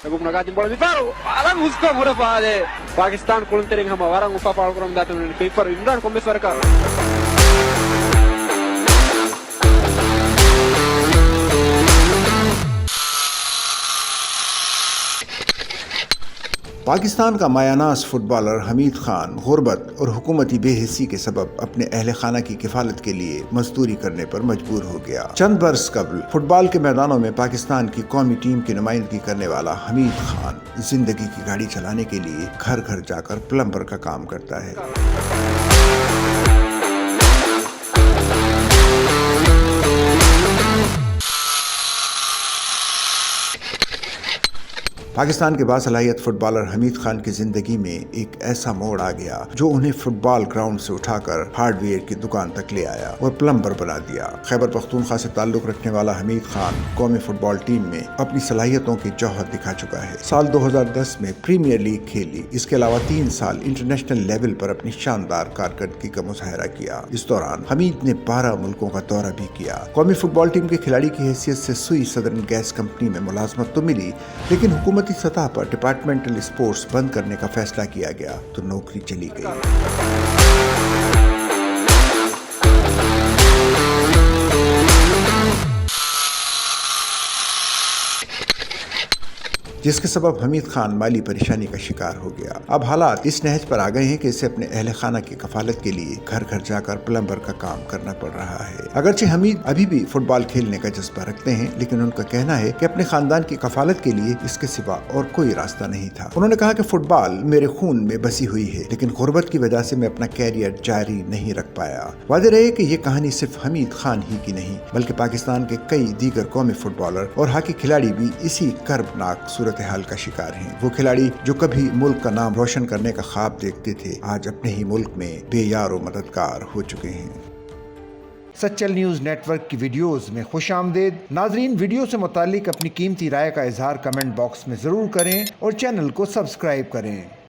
Kung nagating bola ni Paro, alam gusto mo na pa de Pakistan kulong tering hama warang upapal kurang datang ni paper Imran kome sarkar. Pakistan का मायानाज footballer Hamid Khan गुर्बत और हुकूमती बेहिस्सी के सबब अपने अहल खाना की किफालत के लिए मजदूरी करने पर मजबूर हो गया। चंद बरस कबल फुटबॉल के मैदानों में पाकिस्तान की कौमी टीम की नुमाइंदगी करने वाला हमीद खान जिंदगी की गाड़ी चलाने के लिए घर घर जाकर प्लम्बर का काम करता है। पाकिस्तान के बासलाहियत फुटबॉलर हमीद खान की जिंदगी में एक ऐसा मोड़ आ गया जो उन्हें फुटबॉल ग्राउंड से उठाकर हार्डवेयर की दुकान तक ले आया और प्लम्बर बना दिया। खैबर पख्तूनख्वा से ताल्लुक रखने वाला हमीद खान कौमी फुटबॉल टीम में अपनी सलाहियतों की जौहर दिखा चुका है। साल 2010 में प्रीमियर लीग खेली। इसके अलावा 3 साल इंटरनेशनल लेवल पर अपनी शानदार कारकर्दगी का मुजाहरा किया। इस दौरान हमीद ने 12 मुल्कों का दौरा भी किया। कौमी फुटबॉल टीम के खिलाड़ी की हैसियत से सुई सदर्न गैस कंपनी में मुलाजमत तो मिली, लेकिन हुकूमती सतह पर डिपार्टमेंटल स्पोर्ट्स बंद करने का फैसला किया गया तो नौकरी चली गई। जिसके सबब हमीद खान माली परेशानी का शिकार हो गया। अब हालात इस नहज पर आ गए हैं कि इसे अपने अहल खाना की कफालत के लिए घर घर जाकर प्लम्बर का काम करना पड़ रहा है। अगरचे हमीद अभी भी फुटबॉल खेलने का जज्बा रखते हैं, लेकिन उनका कहना है कि अपने खानदान की कफालत के लिए इसके सिवा और कोई रास्ता नहीं था। उन्होंने कहा कि फुटबॉल मेरे खून में बसी हुई है, लेकिन गुर्बत की वजह से मैं अपना कैरियर जारी नहीं रख पाया। वादे रहे कि ये कहानी सिर्फ हमीद खान ही की नहीं, बल्कि पाकिस्तान के कई दीगर कौमी फुटबॉलर और हॉकी खिलाड़ी भी इसी कर्बनाक सूरत हाल का शिकार हैं। वो खिलाड़ी जो कभी मुल्क का नाम रोशन करने का ख्वाब देखते थे, आज अपने ही मुल्क में बेयार और मददगार हो चुके हैं। सच्चल न्यूज़ नेटवर्क की वीडियोस में खुशामदीद। नाजरीन, वीडियो से मुतालिक अपनी कीमती राय का इजहार कमेंट बॉक्स में ज़रूर करें और चैनल को सब्सक्राइब करें।